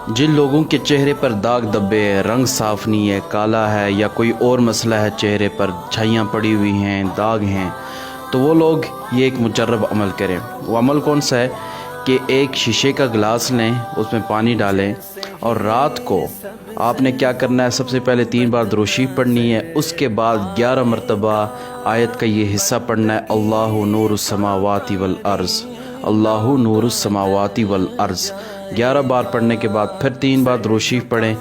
جن لوگوں کے چہرے پر داغ دبے ہیں، رنگ صاف نہیں ہے، کالا ہے یا کوئی اور مسئلہ ہے، چہرے پر چھائیاں پڑی ہوئی ہیں، داغ ہیں، تو وہ لوگ یہ ایک مجرب عمل کریں۔ وہ عمل کون سا ہے کہ ایک شیشے کا گلاس لیں، اس میں پانی ڈالیں اور رات کو آپ نے کیا کرنا ہے، سب سے پہلے 3 بار درود شریف پڑھنی ہے، اس کے بعد 11 مرتبہ آیت کا یہ حصہ پڑھنا ہے، اللہ نور السماوات والارض، اللہ نور السماوات والارض 11 بار پڑھنے کے بعد پھر 3 بار درود شریف پڑھیں،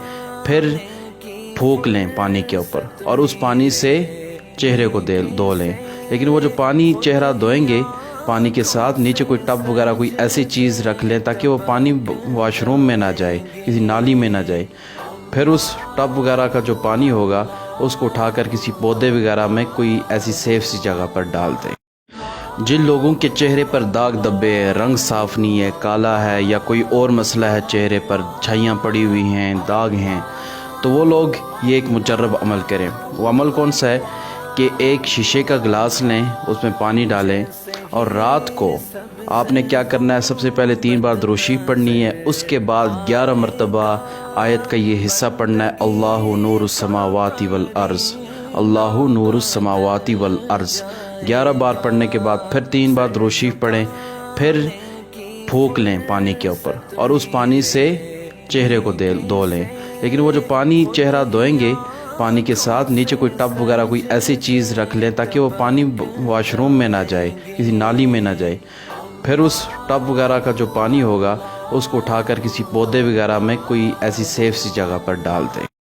پھر پھونک لیں پانی کے اوپر اور اس پانی سے چہرے کو دھو لیں۔ لیکن وہ جو پانی چہرہ دھوئیں گے، پانی کے ساتھ نیچے کوئی ٹب وغیرہ کوئی ایسی چیز رکھ لیں تاکہ وہ پانی واش روم میں نہ جائے، کسی نالی میں نہ جائے۔ پھر اس ٹب وغیرہ کا جو پانی ہوگا اس کو اٹھا کر کسی پودے وغیرہ میں کوئی ایسی سیف سی جگہ پر ڈال دیں۔ جن لوگوں کے چہرے پر داغ دبے ہیں، رنگ صاف نہیں ہے، کالا ہے یا کوئی اور مسئلہ ہے، چہرے پر چھائیاں پڑی ہوئی ہیں، داغ ہیں، تو وہ لوگ یہ ایک مجرب عمل کریں۔ وہ عمل کون سا ہے کہ ایک شیشے کا گلاس لیں، اس میں پانی ڈالیں اور رات کو آپ نے کیا کرنا ہے، سب سے پہلے 3 بار درود شریف پڑھنی ہے، اس کے بعد 11 مرتبہ آیت کا یہ حصہ پڑھنا ہے، اللہ نور السماوات والارض، اللہ نور السماوات والارض 11 بار پڑھنے کے بعد پھر 3 بار درود شریف پڑھیں، پھر پھونک لیں پانی کے اوپر اور اس پانی سے چہرے کو دھو لیں۔ لیکن وہ جو پانی چہرہ دھوئیں گے، پانی کے ساتھ نیچے کوئی ٹب وغیرہ کوئی ایسی چیز رکھ لیں تاکہ وہ پانی واش روم میں نہ جائے، کسی نالی میں نہ جائے۔ پھر اس ٹب وغیرہ کا جو پانی ہوگا اس کو اٹھا کر کسی پودے وغیرہ میں کوئی ایسی سیف سی جگہ پر ڈال دیں۔